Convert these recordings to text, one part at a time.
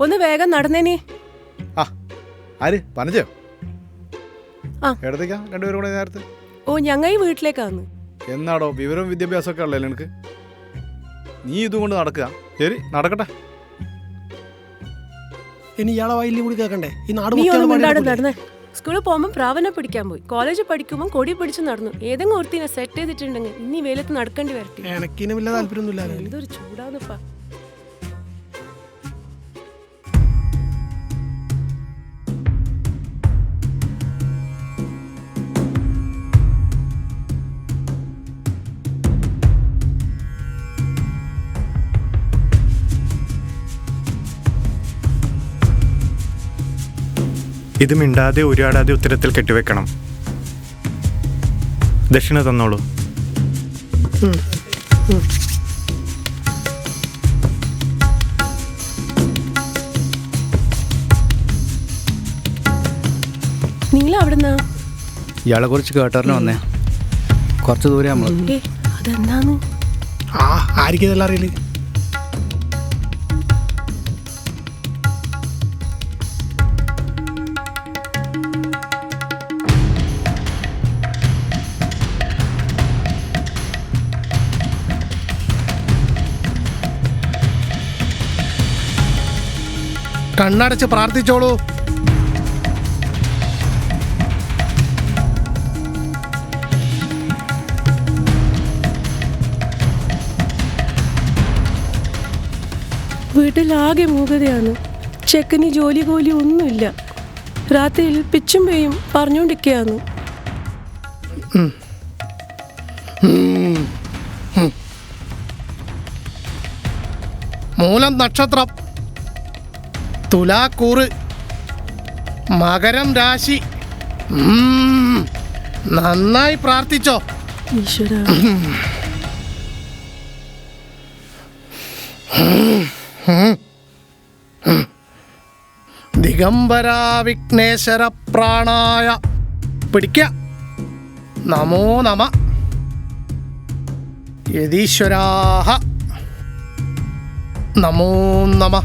ഒന്ന് വേഗം നടന്നേനി. ആര് പറഞ്ഞോ? ആ. എടത്തേക്കാ രണ്ടുപേരും കൂടെ നേരത്തെ? ഓ, ഞങ്ങൾ ഈ വീട്ടിലേക്കാന്ന്. എന്നാടോ വിവരവും വിദ്യാഭ്യാസമൊക്കെ ഉള്ളല്ലേ നിനക്ക്? നീ ഇതും കൊണ്ട് നടക്കുക. ശരി, നടക്കട്ടെ. ഇനി ഇയാളെ വായിലും കൂടി കേൾക്കണ്ടേ? ഈ നാട് നീ മൊത്തം ഒന്ന് പാടി മുണ്ടാടെ നടക്കൂലേ? നടന്നേ. സ്കൂളിൽ പോകുമ്പോൾ പ്രാവനെ പിടിക്കാൻ പോയി, കോളേജിൽ പഠിക്കുമ്പോൾ കൊടി പിടിച്ച് നടന്നു. ഏതെങ്കിലും ഒരുത്തിനെ സെറ്റ് ചെയ്തിട്ടുണ്ടെങ്കിൽ ഇനി വെയിലത്ത് നടക്കേണ്ടി വരട്ടെ. എനക്കിന് വലിയ താല്പര്യമൊന്നുമില്ല. എന്തൊരു ചൂടാന്നപ്പാ. ഇത് മിണ്ടാതെ ഉരുവാടാതെ ഉത്തരത്തിൽ കെട്ടിവെക്കണം. ദക്ഷിണ തന്നോളൂ. നിങ്ങൾ അവിടുന്നാ? ഇയാളെ കുറിച്ച് കേട്ടറിന് വന്നേ. കുറച്ച് ദൂരെ നമ്മള്. അതെന്താന്ന്? ആയിരിക്കും ഇതെല്ലാം അറിയില്ല. കണ്ണടച്ച് പ്രാർത്ഥിച്ചോളൂ. വീട്ടിലാകെ മൂകതയാണ്. ചെക്കന് ജോലി കൂലി ഒന്നുമില്ല. രാത്രിയിൽ പിച്ചും പേയും പറഞ്ഞുകൊണ്ടിരിക്കുകയാണ്. മൂലം നക്ഷത്രം, തുലാക്കൂറ്, മകരം രാശി. നന്നായി പ്രാർത്ഥിച്ചോ. ഈശ്വര, ദിഗംബര വിഘ്നേശ്വര പ്രാണായ. പിടിക്ക. നമോ നമ. യതീശ്വരാഹ നമോ നമ.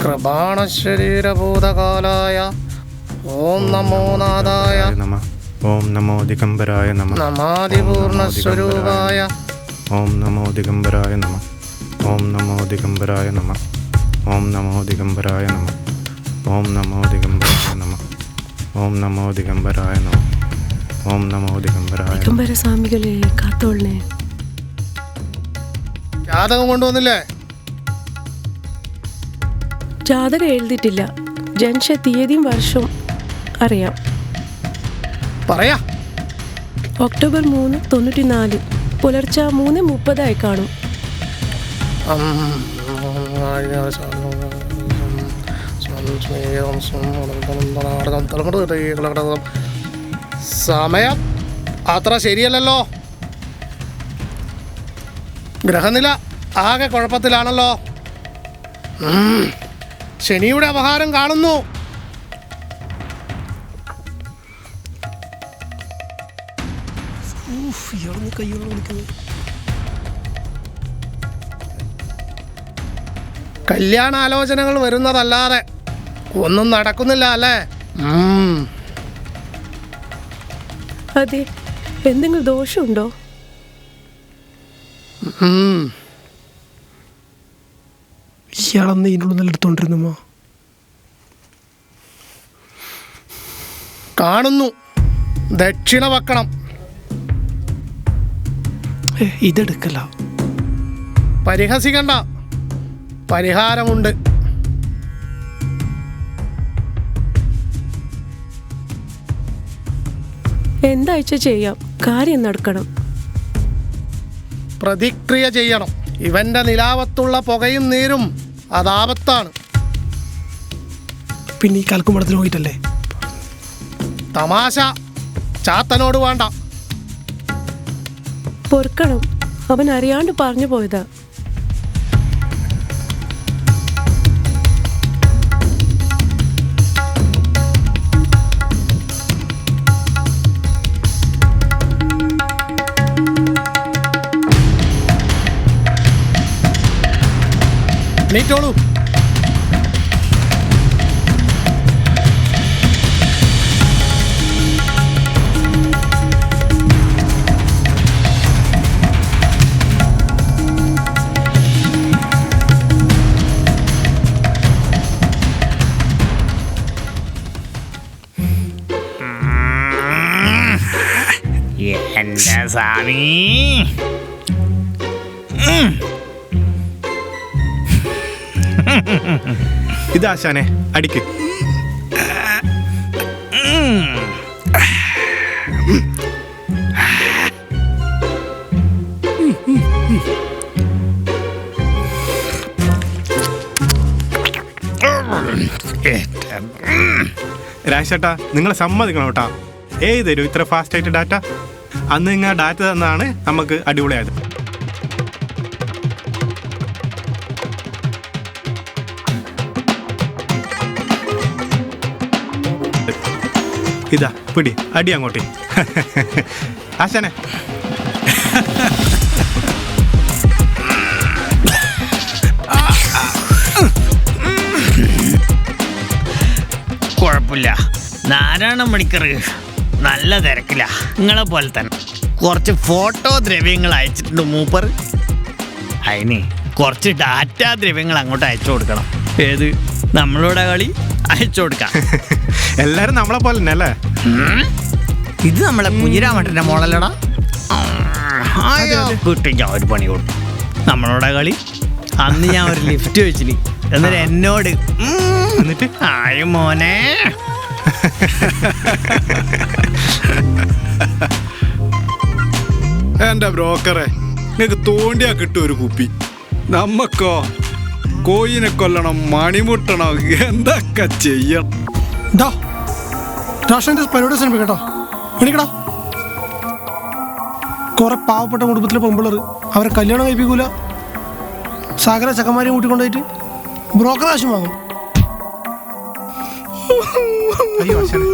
കൃപാണശരീരഭൂതകാലായ ഓം നമോ നാഥായ നമഃ. ഓം നമോ ദിഗംബരായ നമഃ. നമാദിപൂർണസ്വരൂപായ ഓം നമോ ദിഗംബരായ നമഃ. ഓം നമോ ദിഗംബരായ നമഃ. ഓം നമോ ദിഗംബരായ നമഃ. ഓം നമോ ദിഗംബരായ നമഃ. ഓം നമോ ദിഗംബരായ നമഃ. ഓം നമോ ദിഗംബരായ നമഃ. ദിഗംബര സ്വാമികളെ കാത്തോളണേ. ജാതകം കൊണ്ടുവന്നില്ലേ? ജാതകം എഴുതിയിട്ടില്ല. ജനിച്ച തീയതിയും വർഷവും അറിയാം. പറയാ. ഒക്ടോബർ 3, 94 പുലർച്ചെ 3:30 കാണും. സമയം അത്ര ശരിയല്ലല്ലോ. ഗ്രഹനില ആകെ കുഴപ്പത്തിലാണല്ലോ. ശനിയുടെ അപഹാരം കാണുന്നു. കല്യാണാലോചനകൾ വരുന്നതല്ലാതെ ഒന്നും നടക്കുന്നില്ല അല്ലേ? അതെ, എന്തെങ്കിലും ദോഷമുണ്ടോ? ഇയാളന്ന് ഇതിനുള്ളിൽ എടുത്തോണ്ടിരുന്നോ? കാണുന്നു. ദക്ഷിണ വെക്കണം. ഇതെടുക്കല. പരിഹസിക്കണ്ട, പരിഹാരമുണ്ട്. എന്താഴ്ച ചെയ്യാം, കാര്യം നടക്കണം. പ്രതിക്രിയ ചെയ്യണം. ഇവന്റെ നിലാവത്തുള്ള പുകയും നീരും അതാപത്താണ്. പിന്നെ ഈ കൽക്കുമ്പടത്തിന് പോയിട്ടല്ലേ? തമാശ ചാത്തനോട് വേണ്ട. പൊറുക്കണം, അവൻ അറിയാണ്ട് പറഞ്ഞു പോയതാ. എണീറ്റോളൂ. എന്റെ സ്വാമി, ഇതാശാനെ അടിക്ക്. രാജേട്ടാ നിങ്ങൾ സമ്മതിക്കണം കേട്ടാ. തരൂ ഇത്ര ഫാസ്റ്റ് ആയിട്ട് ഡാറ്റ. അന്ന് നിങ്ങൾ ഡാറ്റ തന്നാണ് നമുക്ക് അടിപൊളിയായത്. ഇതാ പിടി, അടി അങ്ങോട്ടേ. ആശാനെ കുഴപ്പമില്ല. നാരായണ മണിക്കർ നല്ല തിരക്കില്ല, നിങ്ങളെ പോലെ തന്നെ. കുറച്ച് ഫോട്ടോ ദ്രവ്യങ്ങൾ അയച്ചിട്ടുണ്ട് മൂപ്പർ. അതിന് കുറച്ച് ഡാറ്റാ ദ്രവ്യങ്ങൾ അങ്ങോട്ട് അയച്ചു കൊടുക്കണം. ഏത് നമ്മളോட കളി അയച്ചു കൊടുക്കാം. എല്ലാരും നമ്മളെ പോലെ തന്നെ അല്ലേ? ഇത് നമ്മളെ കുഞ്ഞിരാമട്ടന്റെ മോളല്ലടാ. കിട്ടി, ഞാൻ ഒരു പണി കൊടുത്തു. നമ്മളോட കളി അന്ന് ഞാൻ ഒരു ലിഫ്റ്റ് വെച്ചിന്. എന്നിട്ട് എന്നോട് എന്നിട്ട് ആയ മോനെ എന്റെ ബ്രോക്കറെ, നിനക്ക് തോണ്ടിയാ കിട്ടും ഒരു കുപ്പി. നമ്മക്കോ കോയിനെ കൊല്ലണം, മണിമുട്ടണം, എന്തൊക്കെ ചെയ്യണം. ഇതാ രാഷ്ട്രീയ പരിപാടി ശ്രമിക്കും കേട്ടോ. എണീക്കടാ. കുറെ പാവപ്പെട്ട കുടുംബത്തിലെ പെമ്പിളർ അവരെ കല്യാണം കഴിപ്പിക്കൂല. സകല ചക്കന്മാരെയും കൂട്ടിക്കൊണ്ടുപോയിട്ട് ബ്രോക്കർ ആശം വാങ്ങും. അയ്യോ ആശാനെ